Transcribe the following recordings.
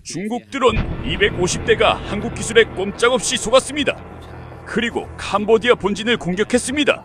중국 드론 250대가 한국 기술에 꼼짝없이 속았습니다. 그리고 캄보디아 본진을 공격했습니다.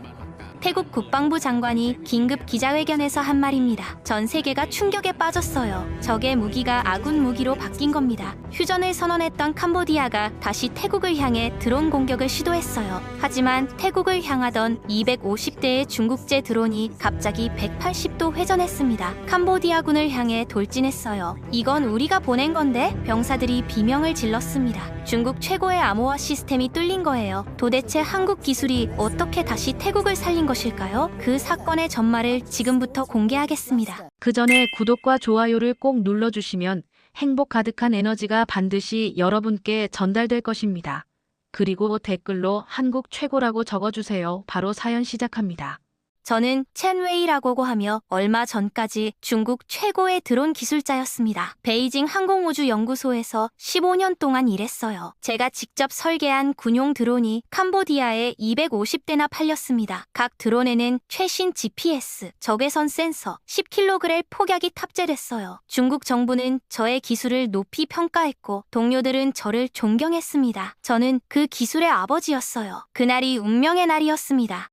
태국 국방부 장관이 긴급 기자회견에서 한 말입니다. 전 세계가 충격에 빠졌어요. 적의 무기가 아군 무기로 바뀐 겁니다. 휴전을 선언했던 캄보디아가 다시 태국을 향해 드론 공격을 시도했어요. 하지만 태국을 향하던 250대의 중국제 드론이 갑자기 180도 회전했습니다. 캄보디아군을 향해 돌진했어요. 이건 우리가 보낸 건데? 병사들이 비명을 질렀습니다. 중국 최고의 암호화 시스템이 뚫린 거예요. 도대체 한국 기술이 어떻게 다시 태국을 살린 것일까요? 그 사건의 전말을 지금부터 공개하겠습니다. 그 전에 구독과 좋아요를 꼭 눌러주시면 행복 가득한 에너지가 반드시 여러분께 전달될 것입니다. 그리고 댓글로 한국 최고라고 적어주세요. 바로 사연 시작합니다. 저는 첸웨이라고 하며 얼마 전까지 중국 최고의 드론 기술자였습니다. 베이징 항공우주연구소에서 15년 동안 일했어요. 제가 직접 설계한 군용 드론이 캄보디아에 250대나 팔렸습니다. 각 드론에는 최신 GPS, 적외선 센서, 10kg 폭약이 탑재됐어요. 중국 정부는 저의 기술을 높이 평가했고 동료들은 저를 존경했습니다. 저는 그 기술의 아버지였어요. 그날이 운명의 날이었습니다.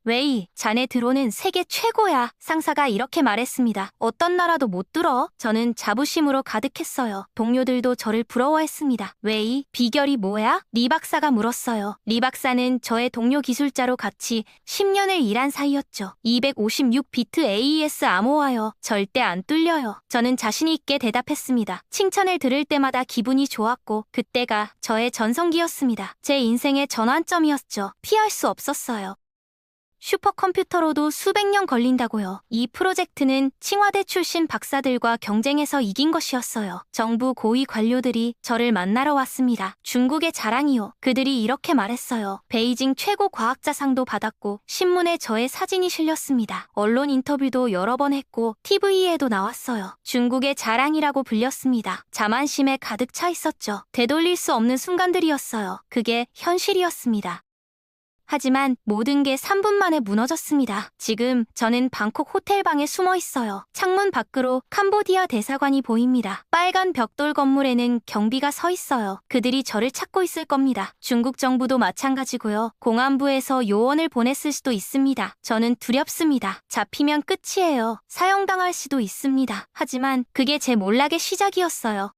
웨이, 자네 드론은 세계 최고야. 상사가 이렇게 말했습니다. 어떤 나라도 못 뚫어. 저는 자부심으로 가득했어요. 동료들도 저를 부러워했습니다. 웨이, 비결이 뭐야? 리 박사가 물었어요. 리 박사는 저의 동료 기술자로 같이 10년을 일한 사이였죠. 256비트 AES 암호화요. 절대 안 뚫려요. 저는 자신 있게 대답했습니다. 칭찬을 들을 때마다 기분이 좋았고 그때가 저의 전성기였습니다. 제 인생의 전환점이었죠. 피할 수 없었어요. 슈퍼컴퓨터로도 수백 년 걸린다고요. 이 프로젝트는 칭화대 출신 박사들과 경쟁해서 이긴 것이었어요. 정부 고위 관료들이 저를 만나러 왔습니다. 중국의 자랑이요. 그들이 이렇게 말했어요. 베이징 최고 과학자상도 받았고 신문에 저의 사진이 실렸습니다. 언론 인터뷰도 여러 번 했고 TV에도 나왔어요. 중국의 자랑이라고 불렸습니다. 자만심에 가득 차 있었죠. 되돌릴 수 없는 순간들이었어요. 그게 현실이었습니다. 하지만 모든 게 3분 만에 무너졌습니다. 지금 저는 방콕 호텔방에 숨어 있어요. 창문 밖으로 캄보디아 대사관이 보입니다. 빨간 벽돌 건물에는 경비가 서 있어요. 그들이 저를 찾고 있을 겁니다. 중국 정부도 마찬가지고요. 공안부에서 요원을 보냈을 수도 있습니다. 저는 두렵습니다. 잡히면 끝이에요. 사형당할 수도 있습니다. 하지만 그게 제 몰락의 시작이었어요.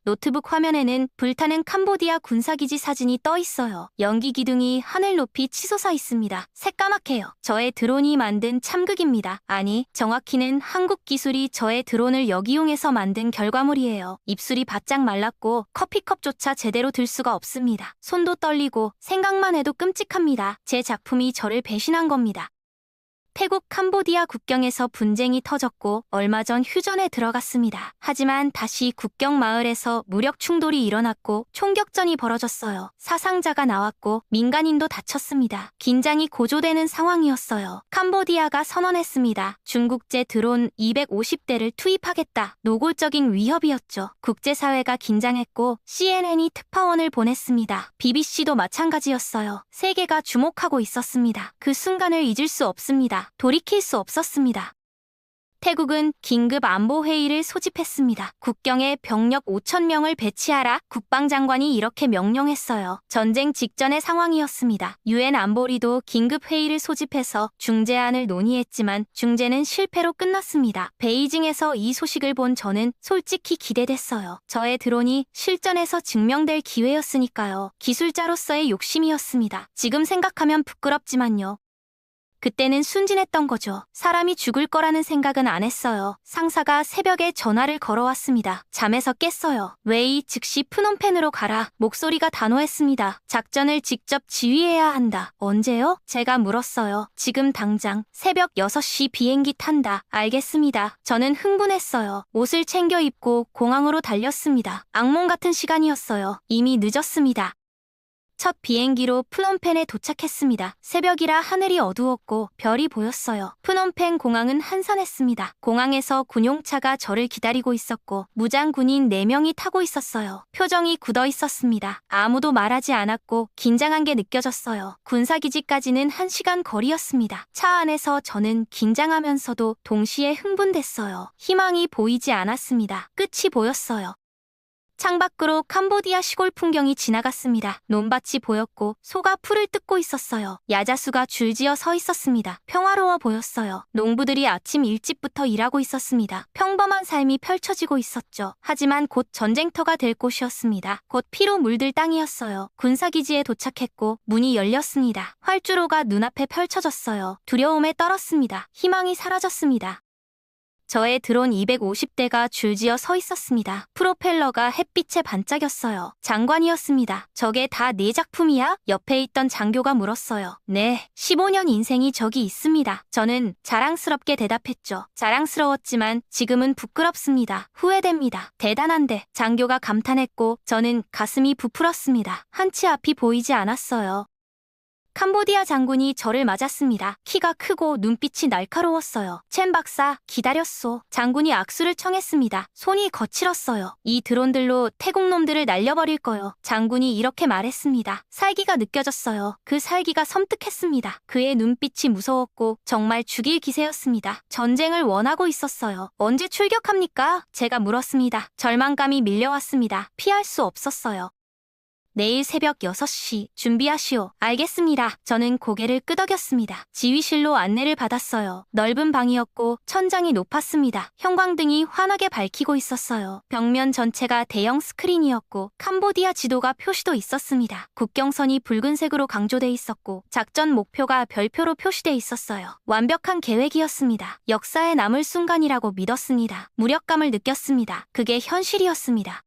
노트북 화면에는 불타는 캄보디아 군사기지 사진이 떠 있어요. 연기 기둥이 하늘 높이 치솟아 있습니다. 새까맣게요. 저의 드론이 만든 참극입니다. 아니, 정확히는 한국 기술이 저의 드론을 역이용해서 만든 결과물이에요. 입술이 바짝 말랐고 커피컵조차 제대로 들 수가 없습니다. 손도 떨리고 생각만 해도 끔찍합니다. 제 작품이 저를 배신한 겁니다. 태국 캄보디아 국경에서 분쟁이 터졌고 얼마 전 휴전에 들어갔습니다. 하지만 다시 국경 마을에서 무력 충돌이 일어났고 총격전이 벌어졌어요. 사상자가 나왔고 민간인도 다쳤습니다. 긴장이 고조되는 상황이었어요. 캄보디아가 선언했습니다. 중국제 드론 250대를 투입하겠다. 노골적인 위협이었죠. 국제사회가 긴장했고 CNN이 특파원을 보냈습니다. BBC도 마찬가지였어요. 세계가 주목하고 있었습니다. 그 순간을 잊을 수 없습니다. 돌이킬 수 없었습니다. 태국은 긴급 안보회의를 소집했습니다. 국경에 병력 5,000명을 배치하라. 국방장관이 이렇게 명령했어요. 전쟁 직전의 상황이었습니다. UN 안보리도 긴급 회의를 소집해서 중재안을 논의했지만 중재는 실패로 끝났습니다. 베이징에서 이 소식을 본 저는 솔직히 기대됐어요. 저의 드론이 실전에서 증명될 기회였으니까요. 기술자로서의 욕심이었습니다. 지금 생각하면 부끄럽지만요. 그때는 순진했던 거죠. 사람이 죽을 거라는 생각은 안 했어요. 상사가 새벽에 전화를 걸어왔습니다. 잠에서 깼어요. 웨이, 즉시 프놈펜으로 가라. 목소리가 단호했습니다. 작전을 직접 지휘해야 한다. 언제요? 제가 물었어요. 지금 당장. 새벽 6시 비행기 탄다. 알겠습니다. 저는 흥분했어요. 옷을 챙겨 입고 공항으로 달렸습니다. 악몽 같은 시간이었어요. 이미 늦었습니다. 첫 비행기로 프놈펜에 도착했습니다. 새벽이라 하늘이 어두웠고 별이 보였어요. 프놈펜 공항은 한산했습니다. 공항에서 군용차가 저를 기다리고 있었고 무장 군인 4명이 타고 있었어요. 표정이 굳어 있었습니다. 아무도 말하지 않았고 긴장한 게 느껴졌어요. 군사기지까지는 1시간 거리였습니다. 차 안에서 저는 긴장하면서도 동시에 흥분됐어요. 희망이 보이지 않았습니다. 끝이 보였어요. 창밖으로 캄보디아 시골 풍경이 지나갔습니다. 논밭이 보였고 소가 풀을 뜯고 있었어요. 야자수가 줄지어 서 있었습니다. 평화로워 보였어요. 농부들이 아침 일찍부터 일하고 있었습니다. 평범한 삶이 펼쳐지고 있었죠. 하지만 곧 전쟁터가 될 곳이었습니다. 곧 피로 물들 땅이었어요. 군사기지에 도착했고 문이 열렸습니다. 활주로가 눈앞에 펼쳐졌어요. 두려움에 떨었습니다. 희망이 사라졌습니다. 저의 드론 250대가 줄지어 서 있었습니다. 프로펠러가 햇빛에 반짝였어요. 장관이었습니다. 저게 다 네 작품이야? 옆에 있던 장교가 물었어요. 네, 15년 인생이 저기 있습니다. 저는 자랑스럽게 대답했죠. 자랑스러웠지만 지금은 부끄럽습니다. 후회됩니다. 대단한데, 장교가 감탄했고 저는 가슴이 부풀었습니다. 한치 앞이 보이지 않았어요. 캄보디아 장군이 저를 맞았습니다. 키가 크고 눈빛이 날카로웠어요. 첸 박사, 기다렸소. 장군이 악수를 청했습니다. 손이 거칠었어요. 이 드론들로 태국놈들을 날려버릴 거요. 장군이 이렇게 말했습니다. 살기가 느껴졌어요. 그 살기가 섬뜩했습니다. 그의 눈빛이 무서웠고 정말 죽일 기세였습니다. 전쟁을 원하고 있었어요. 언제 출격합니까? 제가 물었습니다. 절망감이 밀려왔습니다. 피할 수 없었어요. 내일 새벽 6시 준비하시오. 알겠습니다. 저는 고개를 끄덕였습니다. 지휘실로 안내를 받았어요. 넓은 방이었고 천장이 높았습니다. 형광등이 환하게 밝히고 있었어요. 벽면 전체가 대형 스크린이었고 캄보디아 지도가 표시도 있었습니다. 국경선이 붉은색으로 강조돼 있었고 작전 목표가 별표로 표시돼 있었어요. 완벽한 계획이었습니다. 역사에 남을 순간이라고 믿었습니다. 무력감을 느꼈습니다. 그게 현실이었습니다.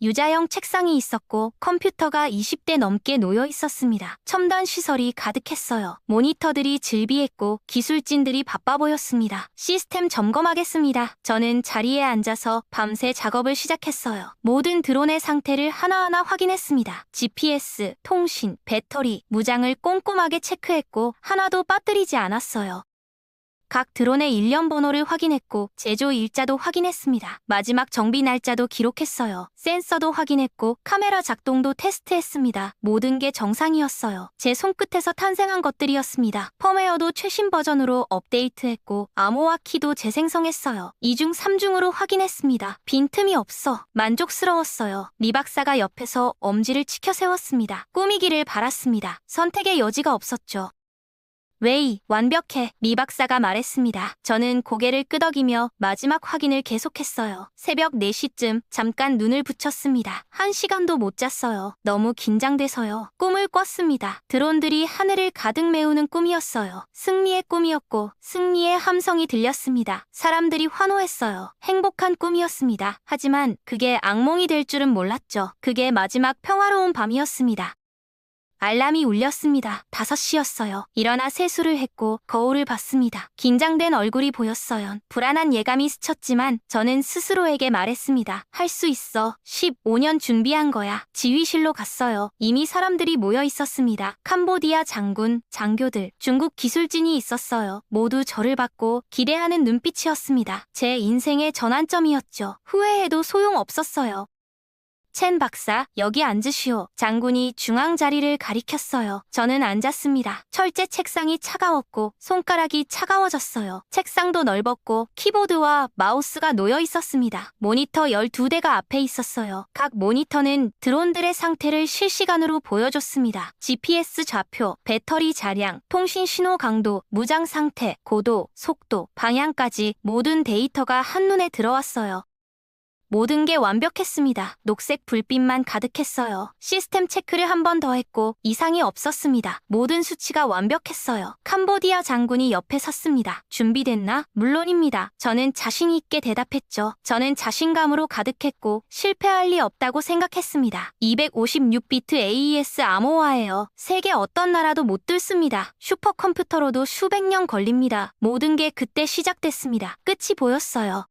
유자형 책상이 있었고 컴퓨터가 20대 넘게 놓여 있었습니다. 첨단 시설이 가득했어요. 모니터들이 질비했고 기술진들이 바빠 보였습니다. 시스템 점검하겠습니다. 저는 자리에 앉아서 밤새 작업을 시작했어요. 모든 드론의 상태를 하나하나 확인했습니다. GPS, 통신, 배터리, 무장을 꼼꼼하게 체크했고 하나도 빠뜨리지 않았어요. 각 드론의 일련 번호를 확인했고 제조 일자도 확인했습니다. 마지막 정비 날짜도 기록했어요. 센서도 확인했고 카메라 작동도 테스트했습니다. 모든 게 정상이었어요. 제 손끝에서 탄생한 것들이었습니다. 펌웨어도 최신 버전으로 업데이트했고 암호화 키도 재생성했어요. 2중 3중으로 확인했습니다. 빈틈이 없어 만족스러웠어요. 리 박사가 옆에서 엄지를 치켜 세웠습니다. 꾸미기를 바랐습니다. 선택의 여지가 없었죠. 웨이, 완벽해. 리 박사가 말했습니다. 저는 고개를 끄덕이며 마지막 확인을 계속했어요. 새벽 4시쯤 잠깐 눈을 붙였습니다. 1시간도 못 잤어요. 너무 긴장돼서요. 꿈을 꿨습니다. 드론들이 하늘을 가득 메우는 꿈이었어요. 승리의 꿈이었고 승리의 함성이 들렸습니다. 사람들이 환호했어요. 행복한 꿈이었습니다. 하지만 그게 악몽이 될 줄은 몰랐죠. 그게 마지막 평화로운 밤이었습니다. 알람이 울렸습니다. 5시였어요. 일어나 세수를 했고 거울을 봤습니다. 긴장된 얼굴이 보였어요. 불안한 예감이 스쳤지만 저는 스스로에게 말했습니다. 할 수 있어. 15년 준비한 거야. 지휘실로 갔어요. 이미 사람들이 모여 있었습니다. 캄보디아 장군, 장교들, 중국 기술진이 있었어요. 모두 저를 받고 기대하는 눈빛이었습니다. 제 인생의 전환점이었죠. 후회해도 소용없었어요. 첸 박사, 여기 앉으시오. 장군이 중앙 자리를 가리켰어요. 저는 앉았습니다. 철제 책상이 차가웠고 손가락이 차가워졌어요. 책상도 넓었고 키보드와 마우스가 놓여 있었습니다. 모니터 12대가 앞에 있었어요. 각 모니터는 드론들의 상태를 실시간으로 보여줬습니다. GPS 좌표, 배터리 자량, 통신 신호 강도, 무장 상태, 고도, 속도, 방향까지 모든 데이터가 한눈에 들어왔어요. 모든 게 완벽했습니다. 녹색 불빛만 가득했어요. 시스템 체크를 한 번 더 했고 이상이 없었습니다. 모든 수치가 완벽했어요. 캄보디아 장군이 옆에 섰습니다. 준비됐나? 물론입니다. 저는 자신 있게 대답했죠. 저는 자신감으로 가득했고 실패할 리 없다고 생각했습니다. 256비트 AES 암호화예요. 세계 어떤 나라도 못 뚫습니다. 슈퍼컴퓨터로도 수백 년 걸립니다. 모든 게 그때 시작됐습니다. 끝이 보였어요.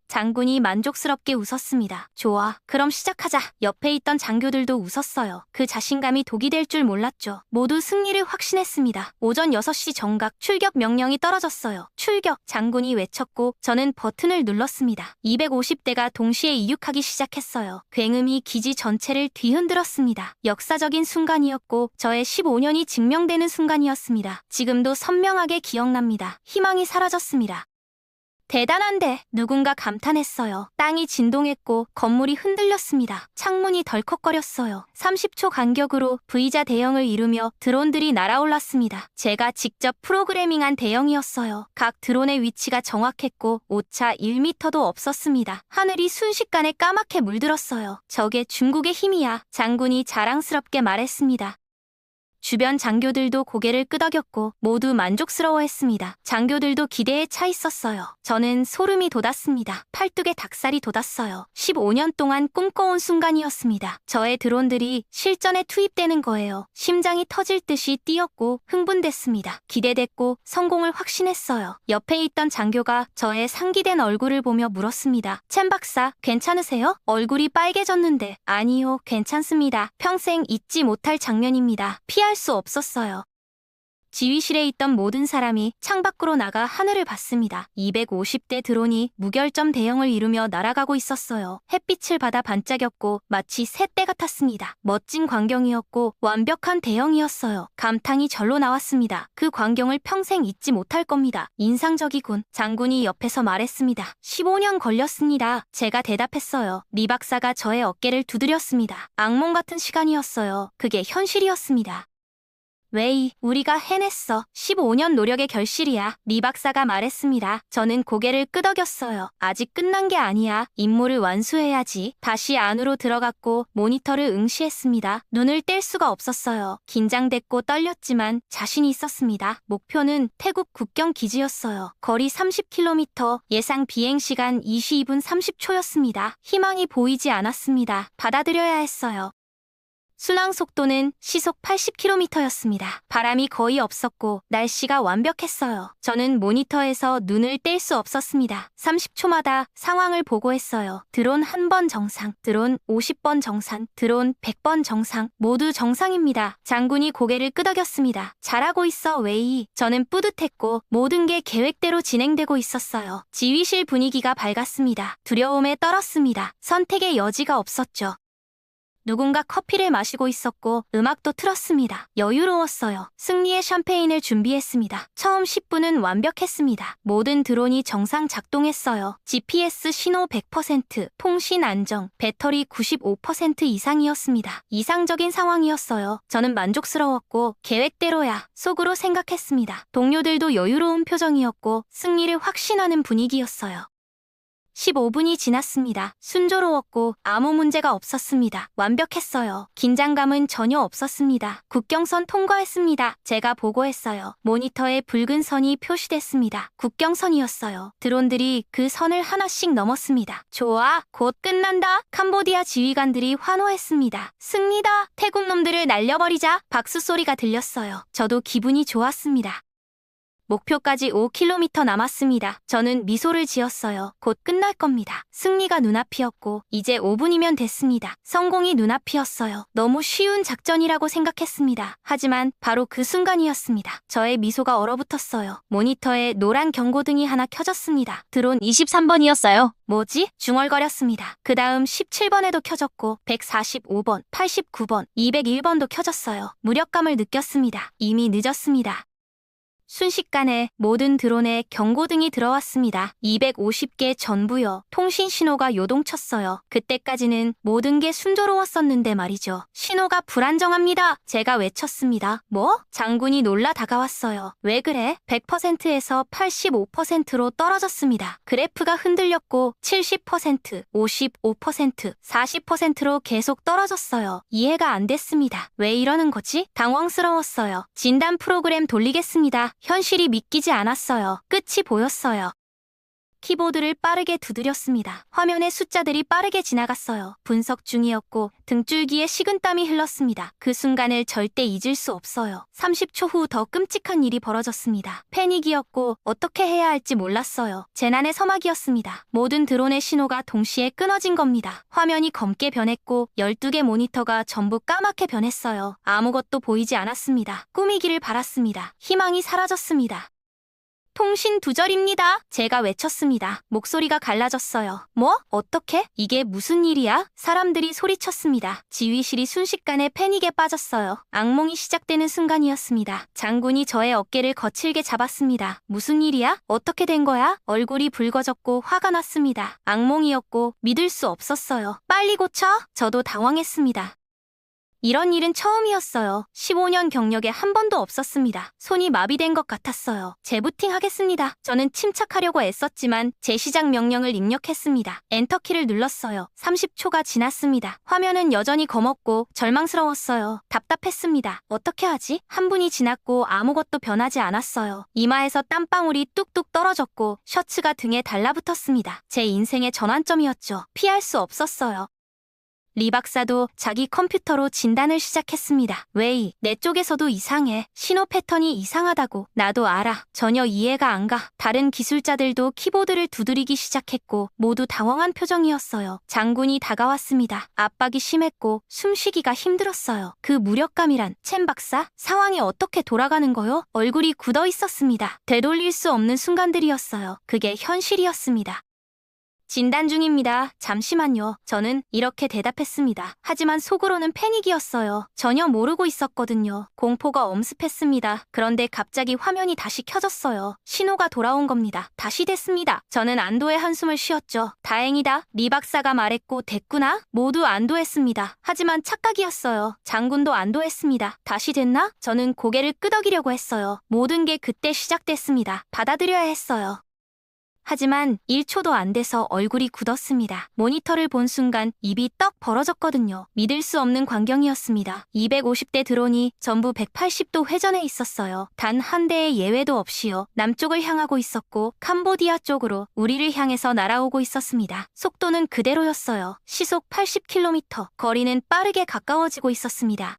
장군이 만족스럽게 웃었습니다. 좋아, 그럼 시작하자. 옆에 있던 장교들도 웃었어요. 그 자신감이 독이 될 줄 몰랐죠. 모두 승리를 확신했습니다. 오전 6시 정각 출격 명령이 떨어졌어요. 출격! 장군이 외쳤고 저는 버튼을 눌렀습니다. 250대가 동시에 이륙하기 시작했어요. 굉음이 기지 전체를 뒤흔들었습니다. 역사적인 순간이었고 저의 15년이 증명되는 순간이었습니다. 지금도 선명하게 기억납니다. 희망이 사라졌습니다. 대단한데 누군가 감탄했어요. 땅이 진동했고 건물이 흔들렸습니다. 창문이 덜컥거렸어요. 30초 간격으로 V자 대형을 이루며 드론들이 날아올랐습니다. 제가 직접 프로그래밍한 대형이었어요. 각 드론의 위치가 정확했고 오차 1m도 없었습니다. 하늘이 순식간에 까맣게 물들었어요. 저게 중국의 힘이야. 장군이 자랑스럽게 말했습니다. 주변 장교들도 고개를 끄덕였고 모두 만족스러워했습니다. 장교들도 기대에 차 있었어요. 저는 소름이 돋았습니다. 팔뚝에 닭살이 돋았어요. 15년 동안 꿈꿔온 순간이었습니다. 저의 드론들이 실전에 투입되는 거예요. 심장이 터질 듯이 뛰었고 흥분됐습니다. 기대됐고 성공을 확신했어요. 옆에 있던 장교가 저의 상기된 얼굴을 보며 물었습니다. 첸 박사, 괜찮으세요? 얼굴이 빨개졌는데. 아니요, 괜찮습니다. 평생 잊지 못할 장면입니다. 피할 수 없었어요. 지휘실에 있던 모든 사람이 창밖으로 나가 하늘을 봤습니다. 250대 드론이 무결점 대형을 이루며 날아가고 있었어요. 햇빛을 받아 반짝였고 마치 새떼 같았습니다. 멋진 광경이었고 완벽한 대형이었어요. 감탄이 절로 나왔습니다. 그 광경을 평생 잊지 못할 겁니다. 인상적이군. 장군이 옆에서 말했습니다. 15년 걸렸습니다. 제가 대답했어요. 리 박사가 저의 어깨를 두드렸습니다. 악몽 같은 시간이었어요. 그게 현실이었습니다. 웨이, 우리가 해냈어. 15년 노력의 결실이야. 리 박사가 말했습니다. 저는 고개를 끄덕였어요. 아직 끝난 게 아니야. 임무를 완수해야지. 다시 안으로 들어갔고 모니터를 응시했습니다. 눈을 뗄 수가 없었어요. 긴장됐고 떨렸지만 자신이 있었습니다. 목표는 태국 국경 기지였어요. 거리 30km, 예상 비행시간 22분 30초였습니다. 희망이 보이지 않았습니다. 받아들여야 했어요. 순항 속도는 시속 80km였습니다. 바람이 거의 없었고 날씨가 완벽했어요. 저는 모니터에서 눈을 뗄 수 없었습니다. 30초마다 상황을 보고했어요. 드론 1번 정상, 드론 50번 정상, 드론 100번 정상, 모두 정상입니다. 장군이 고개를 끄덕였습니다. 잘하고 있어, 웨이. 저는 뿌듯했고 모든 게 계획대로 진행되고 있었어요. 지휘실 분위기가 밝았습니다. 두려움에 떨었습니다. 선택의 여지가 없었죠. 누군가 커피를 마시고 있었고 음악도 틀었습니다. 여유로웠어요. 승리의 샴페인을 준비했습니다. 처음 10분은 완벽했습니다. 모든 드론이 정상 작동했어요. GPS 신호 100%, 통신 안정, 배터리 95% 이상이었습니다. 이상적인 상황이었어요. 저는 만족스러웠고 계획대로야 속으로 생각했습니다. 동료들도 여유로운 표정이었고 승리를 확신하는 분위기였어요. 15분이 지났습니다. 순조로웠고 아무 문제가 없었습니다. 완벽했어요. 긴장감은 전혀 없었습니다. 국경선 통과했습니다. 제가 보고했어요. 모니터에 붉은 선이 표시됐습니다. 국경선이었어요. 드론들이 그 선을 하나씩 넘었습니다. 좋아, 곧 끝난다. 캄보디아 지휘관들이 환호했습니다. 승리다. 태국 놈들을 날려버리자. 박수 소리가 들렸어요. 저도 기분이 좋았습니다. 목표까지 5km 남았습니다. 저는 미소를 지었어요. 곧 끝날 겁니다. 승리가 눈앞이었고 이제 5분이면 됐습니다. 성공이 눈앞이었어요. 너무 쉬운 작전이라고 생각했습니다. 하지만 바로 그 순간이었습니다. 저의 미소가 얼어붙었어요. 모니터에 노란 경고등이 하나 켜졌습니다. 드론 23번이었어요. 뭐지? 중얼거렸습니다. 그 다음 17번에도 켜졌고 145번, 89번, 201번도 켜졌어요. 무력감을 느꼈습니다. 이미 늦었습니다. 순식간에 모든 드론에 경고등이 들어왔습니다. 250개 전부요. 통신 신호가 요동쳤어요. 그때까지는 모든 게 순조로웠었는데 말이죠. 신호가 불안정합니다. 제가 외쳤습니다. 뭐? 장군이 놀라 다가왔어요. 왜 그래? 100%에서 85%로 떨어졌습니다. 그래프가 흔들렸고 70%, 55%, 40%로 계속 떨어졌어요. 이해가 안 됐습니다. 왜 이러는 거지? 당황스러웠어요. 진단 프로그램 돌리겠습니다. 현실이 믿기지 않았어요. 끝이 보였어요. 키보드를 빠르게 두드렸습니다. 화면에 숫자들이 빠르게 지나갔어요. 분석 중이었고 등줄기에 식은땀이 흘렀습니다. 그 순간을 절대 잊을 수 없어요. 30초 후 더 끔찍한 일이 벌어졌습니다. 패닉이었고 어떻게 해야 할지 몰랐어요. 재난의 서막이었습니다. 모든 드론의 신호가 동시에 끊어진 겁니다. 화면이 검게 변했고 12개 모니터가 전부 까맣게 변했어요. 아무것도 보이지 않았습니다. 꾸미기를 바랐습니다. 희망이 사라졌습니다. 통신 두절입니다. 제가 외쳤습니다. 목소리가 갈라졌어요. 뭐? 어떻게? 이게 무슨 일이야? 사람들이 소리쳤습니다. 지휘실이 순식간에 패닉에 빠졌어요. 악몽이 시작되는 순간이었습니다. 장군이 저의 어깨를 거칠게 잡았습니다. 무슨 일이야? 어떻게 된 거야? 얼굴이 붉어졌고 화가 났습니다. 악몽이었고 믿을 수 없었어요. 빨리 고쳐! 저도 당황했습니다. 이런 일은 처음이었어요. 15년 경력에 한 번도 없었습니다. 손이 마비된 것 같았어요. 재부팅 하겠습니다. 저는 침착하려고 애썼지만 제시작 명령을 입력했습니다. 엔터키를 눌렀어요. 30초가 지났습니다. 화면은 여전히 검었고 절망스러웠어요. 답답했습니다. 어떻게 하지? 한 분이 지났고 아무것도 변하지 않았어요. 이마에서 땀방울이 뚝뚝 떨어졌고 셔츠가 등에 달라붙었습니다. 제 인생의 전환점이었죠. 피할 수 없었어요. 리 박사도 자기 컴퓨터로 진단을 시작했습니다. 웨이, 내 쪽에서도 이상해. 신호 패턴이 이상하다고. 나도 알아. 전혀 이해가 안 가. 다른 기술자들도 키보드를 두드리기 시작했고 모두 당황한 표정이었어요. 장군이 다가왔습니다. 압박이 심했고 숨쉬기가 힘들었어요. 그 무력감이란. 첸 박사, 상황이 어떻게 돌아가는 거요? 얼굴이 굳어 있었습니다. 되돌릴 수 없는 순간들이었어요. 그게 현실이었습니다. 진단 중입니다. 잠시만요. 저는 이렇게 대답했습니다. 하지만 속으로는 패닉이었어요. 전혀 모르고 있었거든요. 공포가 엄습했습니다. 그런데 갑자기 화면이 다시 켜졌어요. 신호가 돌아온 겁니다. 다시 됐습니다. 저는 안도의 한숨을 쉬었죠. 다행이다. 리 박사가 말했고 됐구나. 모두 안도했습니다. 하지만 착각이었어요. 장군도 안도했습니다. 다시 됐나? 저는 고개를 끄덕이려고 했어요. 모든 게 그때 시작됐습니다. 받아들여야 했어요. 하지만 1초도 안 돼서 얼굴이 굳었습니다. 모니터를 본 순간 입이 떡 벌어졌거든요. 믿을 수 없는 광경이었습니다. 250대 드론이 전부 180도 회전해 있었어요. 단 한 대의 예외도 없이요. 남쪽을 향하고 있었고 캄보디아 쪽으로 우리를 향해서 날아오고 있었습니다. 속도는 그대로였어요. 시속 80km, 거리는 빠르게 가까워지고 있었습니다.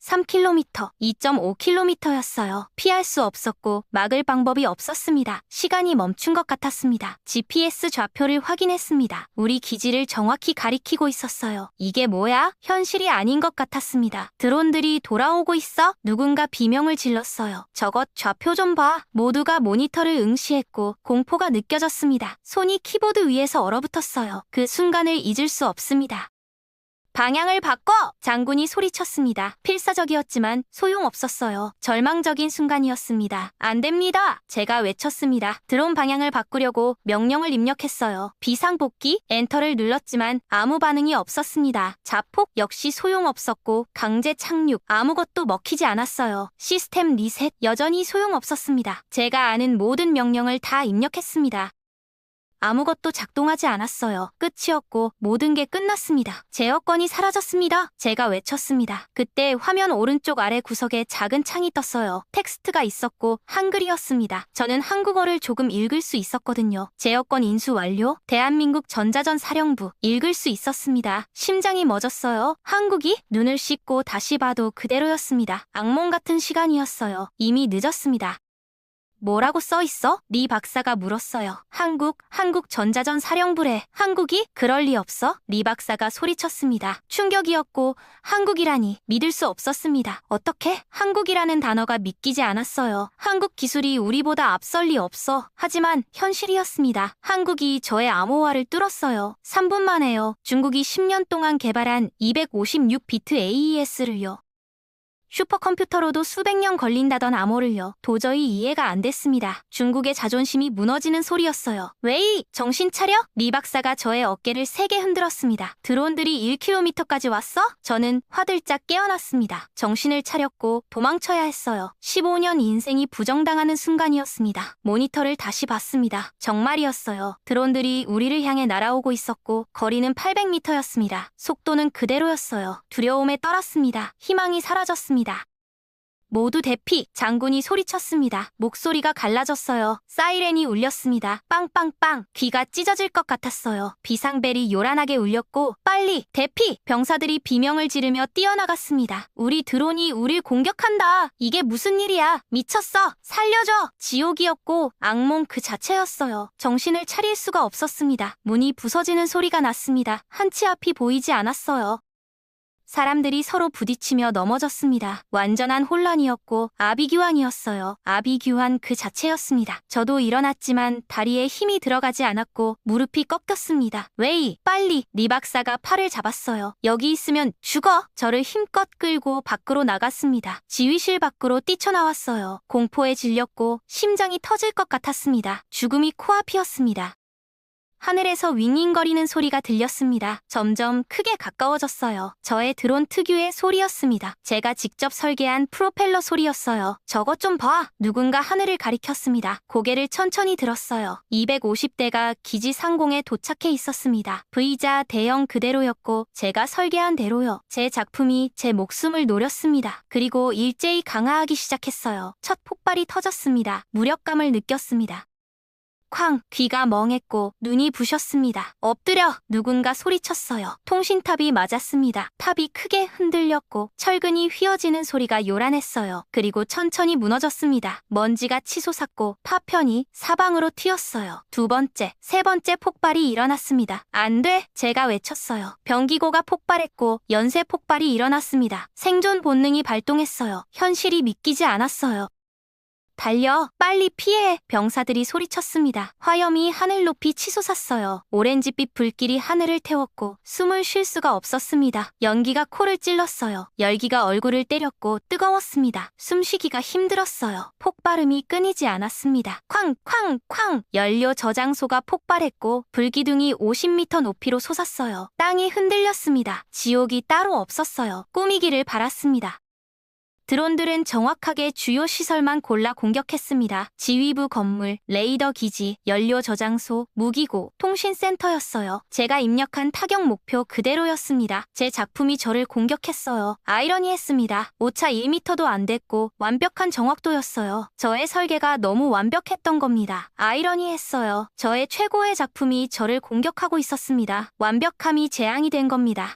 3km, 2.5km였어요. 피할 수 없었고 막을 방법이 없었습니다. 시간이 멈춘 것 같았습니다. GPS 좌표를 확인했습니다. 우리 기지를 정확히 가리키고 있었어요. 이게 뭐야? 현실이 아닌 것 같았습니다. 드론들이 돌아오고 있어? 누군가 비명을 질렀어요. 저것 좌표 좀 봐. 모두가 모니터를 응시했고 공포가 느껴졌습니다. 손이 키보드 위에서 얼어붙었어요. 그 순간을 잊을 수 없습니다. 방향을 바꿔! 장군이 소리쳤습니다. 필사적이었지만 소용없었어요. 절망적인 순간이었습니다. 안 됩니다. 제가 외쳤습니다. 드론 방향을 바꾸려고 명령을 입력했어요. 비상복귀? 엔터를 눌렀지만 아무 반응이 없었습니다. 자폭? 역시 소용없었고 강제 착륙? 아무것도 먹히지 않았어요. 시스템 리셋? 여전히 소용없었습니다. 제가 아는 모든 명령을 다 입력했습니다. 아무것도 작동하지 않았어요. 끝이었고 모든 게 끝났습니다. 제어권이 사라졌습니다. 제가 외쳤습니다. 그때 화면 오른쪽 아래 구석에 작은 창이 떴어요. 텍스트가 있었고 한글이었습니다. 저는 한국어를 조금 읽을 수 있었거든요. 제어권 인수 완료. 대한민국 전자전 사령부. 읽을 수 있었습니다. 심장이 멎었어요. 한국이? 눈을 씻고 다시 봐도 그대로였습니다. 악몽 같은 시간이었어요. 이미 늦었습니다. 뭐라고 써 있어? 리 박사가 물었어요. 한국 전자전 사령부래. 한국이? 그럴 리 없어? 리 박사가 소리쳤습니다. 충격이었고 한국이라니 믿을 수 없었습니다. 어떻게? 한국이라는 단어가 믿기지 않았어요. 한국 기술이 우리보다 앞설 리 없어. 하지만 현실이었습니다. 한국이 저의 암호화를 뚫었어요. 3분 만에요. 중국이 10년 동안 개발한 256비트 AES를요. 슈퍼컴퓨터로도 수백 년 걸린다던 암호를요. 도저히 이해가 안 됐습니다. 중국의 자존심이 무너지는 소리였어요. 웨이! 정신 차려? 리 박사가 저의 어깨를 세게 흔들었습니다. 드론들이 1km까지 왔어? 저는 화들짝 깨어났습니다. 정신을 차렸고 도망쳐야 했어요. 15년 인생이 부정당하는 순간이었습니다. 모니터를 다시 봤습니다. 정말이었어요. 드론들이 우리를 향해 날아오고 있었고 거리는 800m였습니다. 속도는 그대로였어요. 두려움에 떨었습니다. 희망이 사라졌습니다. 모두 대피! 장군이 소리쳤습니다. 목소리가 갈라졌어요. 사이렌이 울렸습니다. 빵빵빵! 귀가 찢어질 것 같았어요. 비상벨이 요란하게 울렸고 빨리! 대피! 병사들이 비명을 지르며 뛰어나갔습니다. 우리 드론이 우릴 공격한다! 이게 무슨 일이야! 미쳤어! 살려줘! 지옥이었고 악몽 그 자체였어요. 정신을 차릴 수가 없었습니다. 문이 부서지는 소리가 났습니다. 한치 앞이 보이지 않았어요. 사람들이 서로 부딪히며 넘어졌습니다. 완전한 혼란이었고 아비규환이었어요. 아비규환 그 자체였습니다. 저도 일어났지만 다리에 힘이 들어가지 않았고 무릎이 꺾였습니다. 웨이, 빨리! 리 박사가 팔을 잡았어요. 여기 있으면 죽어! 저를 힘껏 끌고 밖으로 나갔습니다. 지휘실 밖으로 뛰쳐나왔어요. 공포에 질렸고 심장이 터질 것 같았습니다. 죽음이 코앞이었습니다. 하늘에서 윙윙거리는 소리가 들렸습니다. 점점 크게 가까워졌어요. 저의 드론 특유의 소리였습니다. 제가 직접 설계한 프로펠러 소리였어요. 저것 좀 봐! 누군가 하늘을 가리켰습니다. 고개를 천천히 들었어요. 250대가 기지 상공에 도착해 있었습니다. V자 대형 그대로였고 제가 설계한 대로요. 제 작품이 제 목숨을 노렸습니다. 그리고 일제히 강화하기 시작했어요. 첫 폭발이 터졌습니다. 무력감을 느꼈습니다. 쾅! 귀가 멍했고 눈이 부셨습니다. 엎드려! 누군가 소리쳤어요. 통신탑이 맞았습니다. 탑이 크게 흔들렸고 철근이 휘어지는 소리가 요란했어요. 그리고 천천히 무너졌습니다. 먼지가 치솟았고 파편이 사방으로 튀었어요. 두 번째, 세 번째 폭발이 일어났습니다. 안 돼! 제가 외쳤어요. 병기고가 폭발했고 연쇄 폭발이 일어났습니다. 생존 본능이 발동했어요. 현실이 믿기지 않았어요. 달려! 빨리 피해! 병사들이 소리쳤습니다. 화염이 하늘 높이 치솟았어요. 오렌지빛 불길이 하늘을 태웠고 숨을 쉴 수가 없었습니다. 연기가 코를 찔렀어요. 열기가 얼굴을 때렸고 뜨거웠습니다. 숨쉬기가 힘들었어요. 폭발음이 끊이지 않았습니다. 쾅! 쾅! 쾅! 연료 저장소가 폭발했고 불기둥이 50m 높이로 솟았어요. 땅이 흔들렸습니다. 지옥이 따로 없었어요. 꾸미기를 바랐습니다. 드론들은 정확하게 주요 시설만 골라 공격했습니다. 지휘부 건물, 레이더 기지, 연료 저장소, 무기고, 통신센터였어요. 제가 입력한 타격 목표 그대로였습니다. 제 작품이 저를 공격했어요. 아이러니했습니다. 오차 1m도 안 됐고 완벽한 정확도였어요. 저의 설계가 너무 완벽했던 겁니다. 아이러니했어요. 저의 최고의 작품이 저를 공격하고 있었습니다. 완벽함이 재앙이 된 겁니다.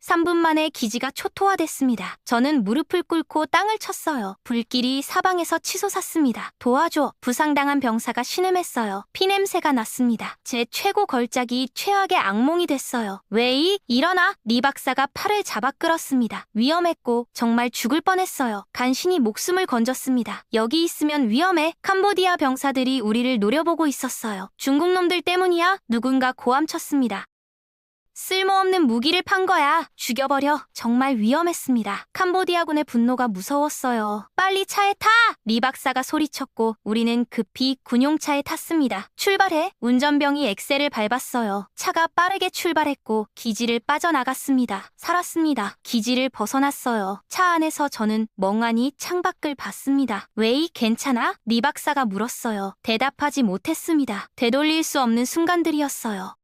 3분 만에 기지가 초토화됐습니다. 저는 무릎을 꿇고 땅을 쳤어요. 불길이 사방에서 치솟았습니다. 도와줘! 부상당한 병사가 신음했어요. 피냄새가 났습니다. 제 최고 걸작이 최악의 악몽이 됐어요. 웨이, 일어나! 리 박사가 팔을 잡아 끌었습니다. 위험했고 정말 죽을 뻔했어요. 간신히 목숨을 건졌습니다. 여기 있으면 위험해. 캄보디아 병사들이 우리를 노려보고 있었어요. 중국 놈들 때문이야? 누군가 고함쳤습니다. 쓸모없는 무기를 판 거야. 죽여버려. 정말 위험했습니다. 캄보디아군의 분노가 무서웠어요. 빨리 차에 타! 리 박사가 소리쳤고 우리는 급히 군용차에 탔습니다. 출발해. 운전병이 엑셀을 밟았어요. 차가 빠르게 출발했고 기지를 빠져나갔습니다. 살았습니다. 기지를 벗어났어요. 차 안에서 저는 멍하니 창밖을 봤습니다. 웨이, 괜찮아? 리 박사가 물었어요. 대답하지 못했습니다. 되돌릴 수 없는 순간들이었어요.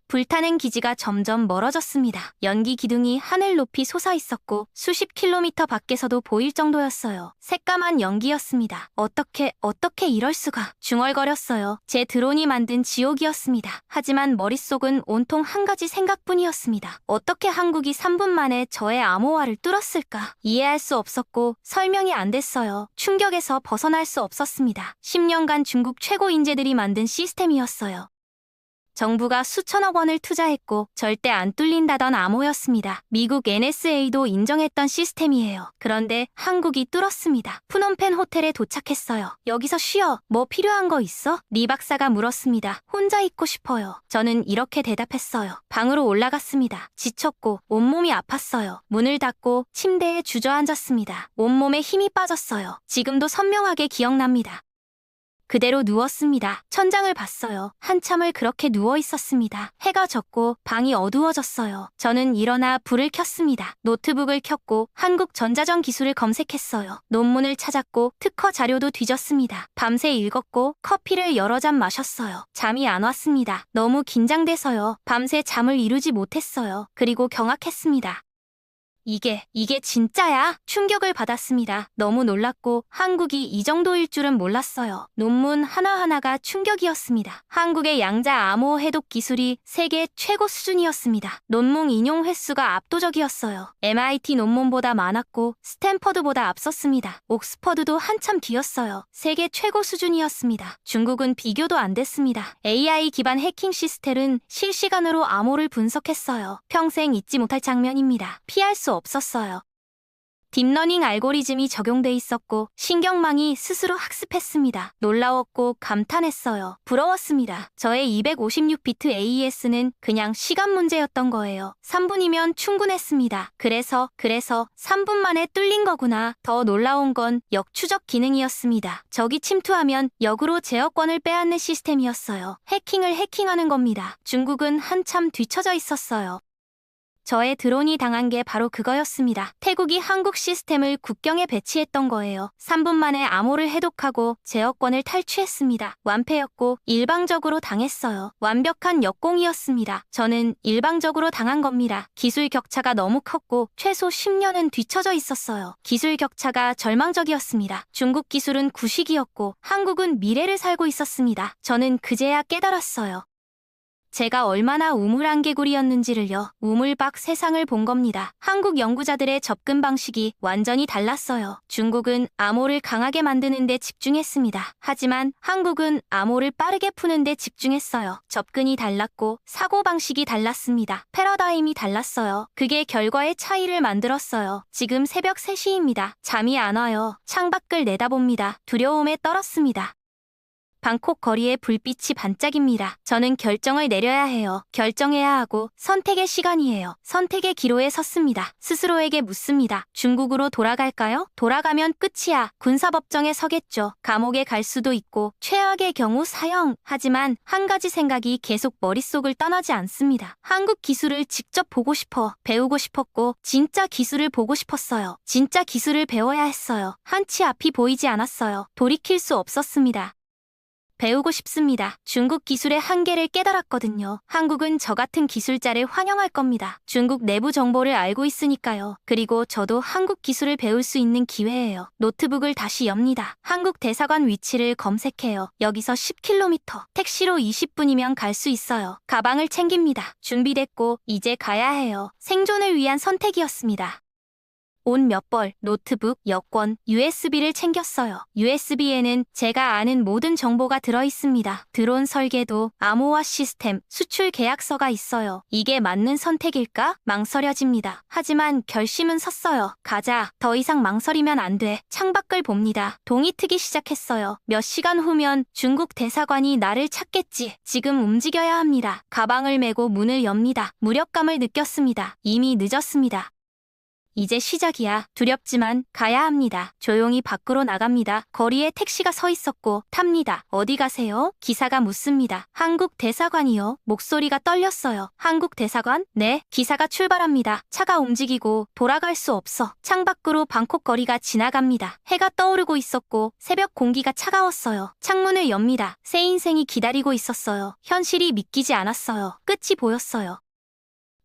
불타는 기지가 점점 멀어졌습니다. 연기 기둥이 하늘 높이 솟아 있었고 수십 킬로미터 밖에서도 보일 정도였어요. 새까만 연기였습니다. 어떻게 이럴 수가. 중얼거렸어요. 제 드론이 만든 지옥이었습니다. 하지만 머릿속은 온통 한 가지 생각뿐이었습니다. 어떻게 한국이 3분 만에 저의 암호화를 뚫었을까. 이해할 수 없었고 설명이 안 됐어요. 충격에서 벗어날 수 없었습니다. 10년간 중국 최고 인재들이 만든 시스템이었어요. 정부가 수천억 원을 투자했고 절대 안 뚫린다던 암호였습니다. 미국 NSA도 인정했던 시스템이에요. 그런데 한국이 뚫었습니다. 푸놈펜 호텔에 도착했어요. 여기서 쉬어. 뭐 필요한 거 있어? 리 박사가 물었습니다. 혼자 있고 싶어요. 저는 이렇게 대답했어요. 방으로 올라갔습니다. 지쳤고 온몸이 아팠어요. 문을 닫고 침대에 주저앉았습니다. 온몸에 힘이 빠졌어요. 지금도 선명하게 기억납니다. 그대로 누웠습니다. 천장을 봤어요. 한참을 그렇게 누워 있었습니다. 해가 졌고 방이 어두워졌어요. 저는 일어나 불을 켰습니다. 노트북을 켰고 한국 전자전 기술을 검색했어요. 논문을 찾았고 특허 자료도 뒤졌습니다. 밤새 읽었고 커피를 여러 잔 마셨어요. 잠이 안 왔습니다. 너무 긴장돼서요. 밤새 잠을 이루지 못했어요. 그리고 경악했습니다. 이게 진짜야? 충격을 받았습니다. 너무 놀랐고 한국이 이 정도일 줄은 몰랐어요. 논문 하나하나가 충격이었습니다. 한국의 양자 암호 해독 기술이 세계 최고 수준이었습니다. 논문 인용 횟수가 압도적이었어요. MIT 논문보다 많았고 스탠퍼드보다 앞섰습니다. 옥스퍼드도 한참 뒤였어요. 세계 최고 수준이었습니다. 중국은 비교도 안 됐습니다. AI 기반 해킹 시스템은 실시간으로 암호를 분석했어요. 평생 잊지 못할 장면입니다. 피할 수 없었어요. 딥러닝 알고리즘이 적용돼 있었고 신경망이 스스로 학습했습니다. 놀라웠고 감탄했어요. 부러웠습니다. 저의 256비트 AES는 그냥 시간 문제였던 거예요. 3분이면 충분했습니다. 그래서 3분 만에 뚫린 거구나. 더 놀라운 건 역추적 기능이었습니다. 적이 침투하면 역으로 제어권을 빼앗는 시스템이었어요. 해킹을 해킹하는 겁니다. 중국은 한참 뒤처져 있었어요. 저의 드론이 당한 게 바로 그거였습니다. 태국이 한국 시스템을 국경에 배치했던 거예요. 3분 만에 암호를 해독하고 제어권을 탈취했습니다. 완패였고 일방적으로 당했어요. 완벽한 역공이었습니다. 저는 일방적으로 당한 겁니다. 기술 격차가 너무 컸고 최소 10년은 뒤처져 있었어요. 기술 격차가 절망적이었습니다. 중국 기술은 구식이었고 한국은 미래를 살고 있었습니다. 저는 그제야 깨달았어요. 제가 얼마나 우물안 개구리였는지를요. 우물박 세상을 본 겁니다. 한국 연구자들의 접근 방식이 완전히 달랐어요. 중국은 암호를 강하게 만드는 데 집중했습니다. 하지만 한국은 암호를 빠르게 푸는 데 집중했어요. 접근이 달랐고 사고방식이 달랐습니다. 패러다임이 달랐어요. 그게 결과의 차이를 만들었어요. 지금 새벽 3시입니다. 잠이 안 와요. 창밖을 내다봅니다. 두려움에 떨었습니다. 방콕 거리에 불빛이 반짝입니다. 저는 결정을 내려야 해요. 결정해야 하고 선택의 시간이에요. 선택의 기로에 섰습니다. 스스로에게 묻습니다. 중국으로 돌아갈까요? 돌아가면 끝이야. 군사법정에 서겠죠. 감옥에 갈 수도 있고 최악의 경우 사형. 하지만 한 가지 생각이 계속 머릿속을 떠나지 않습니다. 한국 기술을 직접 보고 싶어. 배우고 싶었고 진짜 기술을 보고 싶었어요. 진짜 기술을 배워야 했어요. 한치 앞이 보이지 않았어요. 돌이킬 수 없었습니다. 배우고 싶습니다. 중국 기술의 한계를 깨달았거든요. 한국은 저 같은 기술자를 환영할 겁니다. 중국 내부 정보를 알고 있으니까요. 그리고 저도 한국 기술을 배울 수 있는 기회예요. 노트북을 다시 엽니다. 한국 대사관 위치를 검색해요. 여기서 10km, 택시로 20분이면 갈 수 있어요. 가방을 챙깁니다. 준비됐고 이제 가야 해요. 생존을 위한 선택이었습니다. 옷 몇 벌, 노트북, 여권, USB를 챙겼어요. USB에는 제가 아는 모든 정보가 들어있습니다. 드론 설계도, 암호화 시스템, 수출 계약서가 있어요. 이게 맞는 선택일까? 망설여집니다. 하지만 결심은 섰어요. 가자. 더 이상 망설이면 안 돼. 창밖을 봅니다. 동이 트기 시작했어요. 몇 시간 후면 중국 대사관이 나를 찾겠지. 지금 움직여야 합니다. 가방을 메고 문을 엽니다. 무력감을 느꼈습니다. 이미 늦었습니다. 이제 시작이야. 두렵지만 가야 합니다. 조용히 밖으로 나갑니다. 거리에 택시가 서 있었고 탑니다. 어디 가세요? 기사가 묻습니다. 한국 대사관이요. 목소리가 떨렸어요. 한국 대사관? 네. 기사가 출발합니다. 차가 움직이고 돌아갈 수 없어. 창밖으로 방콕 거리가 지나갑니다. 해가 떠오르고 있었고 새벽 공기가 차가웠어요. 창문을 엽니다. 새 인생이 기다리고 있었어요. 현실이 믿기지 않았어요. 끝이 보였어요.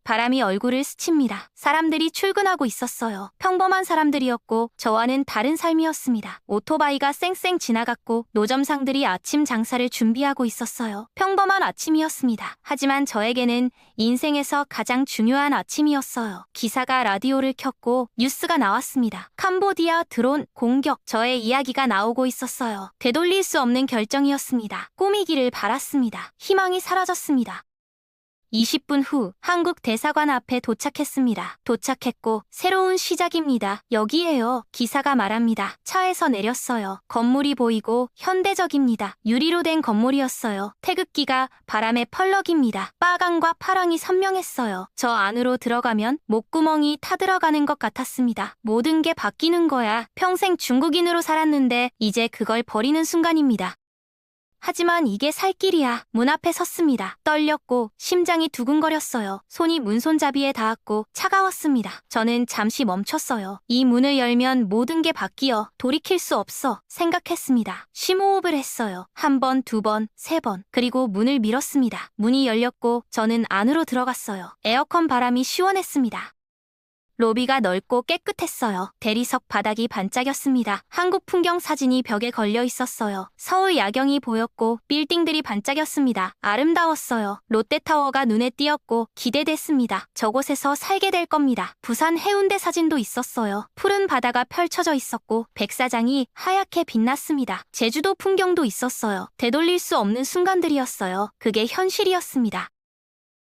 바람이 얼굴을 스칩니다. 사람들이 출근하고 있었어요. 평범한 사람들이었고 저와는 다른 삶이었습니다. 오토바이가 쌩쌩 지나갔고 노점상들이 아침 장사를 준비하고 있었어요. 평범한 아침이었습니다. 하지만 저에게는 인생에서 가장 중요한 아침이었어요. 기사가 라디오를 켰고 뉴스가 나왔습니다. 캄보디아 드론 공격. 저의 이야기가 나오고 있었어요. 되돌릴 수 없는 결정이었습니다. 꿈이기를 바랐습니다. 희망이 사라졌습니다. 20분 후 한국 대사관 앞에 도착했습니다. 도착했고 새로운 시작입니다. 여기에요. 기사가 말합니다. 차에서 내렸어요. 건물이 보이고 현대적입니다. 유리로 된 건물이었어요. 태극기가 바람에 펄럭입니다. 빨강과 파랑이 선명했어요. 저 안으로 들어가면 목구멍이 타들어가는 것 같았습니다. 모든 게 바뀌는 거야. 평생 중국인으로 살았는데 이제 그걸 버리는 순간입니다. 하지만 이게 살 길이야. 문 앞에 섰습니다. 떨렸고 심장이 두근거렸어요. 손이 문손잡이에 닿았고 차가웠습니다. 저는 잠시 멈췄어요. 이 문을 열면 모든 게 바뀌어. 돌이킬 수 없어. 생각했습니다. 심호흡을 했어요. 한 번, 두 번, 세 번. 그리고 문을 밀었습니다. 문이 열렸고 저는 안으로 들어갔어요. 에어컨 바람이 시원했습니다. 로비가 넓고 깨끗했어요. 대리석 바닥이 반짝였습니다. 한국 풍경 사진이 벽에 걸려 있었어요. 서울 야경이 보였고 빌딩들이 반짝였습니다. 아름다웠어요. 롯데타워가 눈에 띄었고 기대됐습니다. 저곳에서 살게 될 겁니다. 부산 해운대 사진도 있었어요. 푸른 바다가 펼쳐져 있었고 백사장이 하얗게 빛났습니다. 제주도 풍경도 있었어요. 되돌릴 수 없는 순간들이었어요. 그게 현실이었습니다.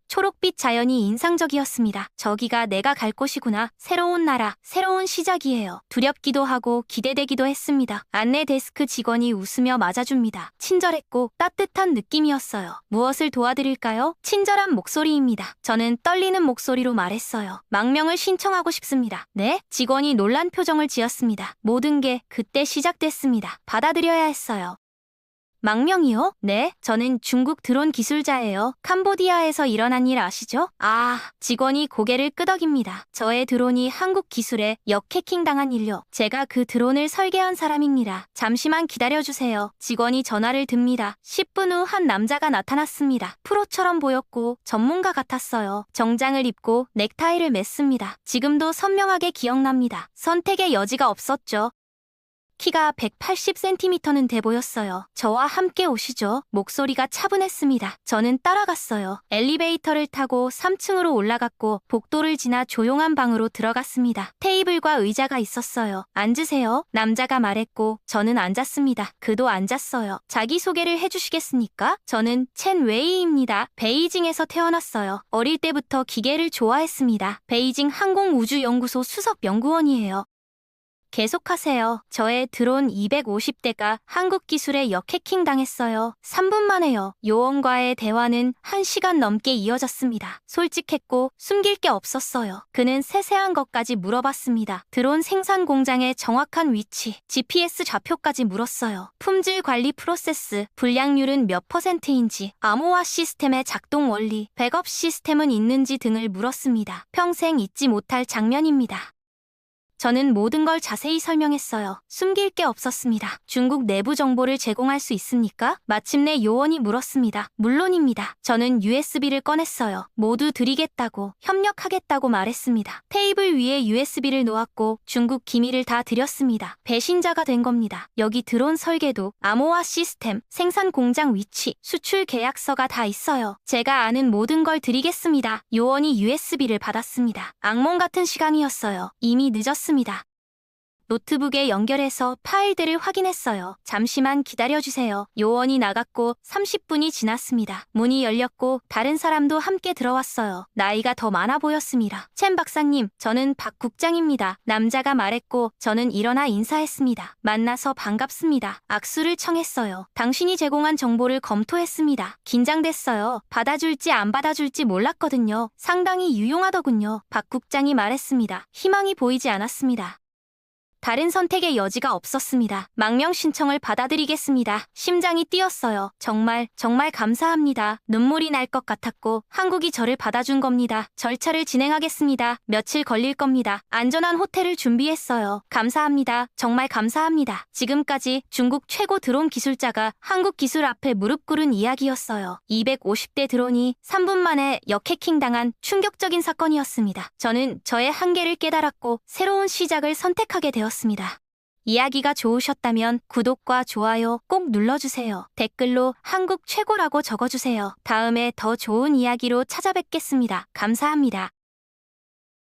초록빛 자연이 인상적이었습니다. 저기가 내가 갈 곳이구나. 새로운 나라, 새로운 시작이에요. 두렵기도 하고 기대되기도 했습니다. 안내 데스크 직원이 웃으며 맞아줍니다. 친절했고 따뜻한 느낌이었어요. 무엇을 도와드릴까요? 친절한 목소리입니다. 저는 떨리는 목소리로 말했어요. 망명을 신청하고 싶습니다. 네? 직원이 놀란 표정을 지었습니다. 모든 게 그때 시작됐습니다. 받아들여야 했어요. 망명이요? 네, 저는 중국 드론 기술자예요. 캄보디아에서 일어난 일 아시죠? 아, 직원이 고개를 끄덕입니다. 저의 드론이 한국 기술에 역해킹당한 일요. 제가 그 드론을 설계한 사람입니다. 잠시만 기다려주세요. 직원이 전화를 듭니다. 10분 후 한 남자가 나타났습니다. 프로처럼 보였고 전문가 같았어요. 정장을 입고 넥타이를 맸습니다. 지금도 선명하게 기억납니다. 선택의 여지가 없었죠. 키가 180cm는 돼 보였어요. 저와 함께 오시죠. 목소리가 차분했습니다. 저는 따라갔어요. 엘리베이터를 타고 3층으로 올라갔고 복도를 지나 조용한 방으로 들어갔습니다. 테이블과 의자가 있었어요. 앉으세요. 남자가 말했고 저는 앉았습니다. 그도 앉았어요. 자기소개를 해주시겠습니까? 저는 첸 웨이입니다. 베이징에서 태어났어요. 어릴 때부터 기계를 좋아했습니다. 베이징 항공우주연구소 수석 연구원이에요. 계속하세요. 저의 드론 250대가 한국 기술에 역해킹 당했어요. 3분 만에요. 요원과의 대화는 1시간 넘게 이어졌습니다. 솔직했고 숨길 게 없었어요. 그는 세세한 것까지 물어봤습니다. 드론 생산 공장의 정확한 위치, GPS 좌표까지 물었어요. 품질 관리 프로세스, 불량률은 몇 %인지, 암호화 시스템의 작동 원리, 백업 시스템은 있는지 등을 물었습니다. 평생 잊지 못할 장면입니다. 저는 모든 걸 자세히 설명했어요. 숨길 게 없었습니다. 중국 내부 정보를 제공할 수 있습니까? 마침내 요원이 물었습니다. 물론입니다. 저는 USB를 꺼냈어요. 모두 드리겠다고, 협력하겠다고 말했습니다. 테이블 위에 USB를 놓았고 중국 기밀을 다 드렸습니다. 배신자가 된 겁니다. 여기 드론 설계도, 암호화 시스템, 생산 공장 위치, 수출 계약서가 다 있어요. 제가 아는 모든 걸 드리겠습니다. 요원이 USB를 받았습니다. 악몽 같은 시간이었어요. 이미 늦었습니다. 노트북에 연결해서 파일들을 확인했어요. 잠시만 기다려주세요. 요원이 나갔고 30분이 지났습니다. 문이 열렸고 다른 사람도 함께 들어왔어요. 나이가 더 많아 보였습니다. 첸 박사님, 저는 박 국장입니다. 남자가 말했고 저는 일어나 인사했습니다. 만나서 반갑습니다. 악수를 청했어요. 당신이 제공한 정보를 검토했습니다. 긴장됐어요. 받아줄지 안 받아줄지 몰랐거든요. 상당히 유용하더군요. 박 국장이 말했습니다. 희망이 보이지 않았습니다. 다른 선택의 여지가 없었습니다. 망명 신청을 받아들이겠습니다. 심장이 뛰었어요. 정말 감사합니다. 눈물이 날 것 같았고 한국이 저를 받아준 겁니다. 절차를 진행하겠습니다. 며칠 걸릴 겁니다. 안전한 호텔을 준비했어요. 감사합니다. 정말 감사합니다. 지금까지 중국 최고 드론 기술자가 한국 기술 앞에 무릎 꿇은 이야기였어요. 250대 드론이 3분 만에 역해킹당한 충격적인 사건이었습니다. 저는 저의 한계를 깨달았고 새로운 시작을 선택하게 되었습니다. 이야기가 좋으셨다면 구독과 좋아요 꼭 눌러주세요. 댓글로 한국 최고라고 적어주세요. 다음에 더 좋은 이야기로 찾아뵙겠습니다. 감사합니다.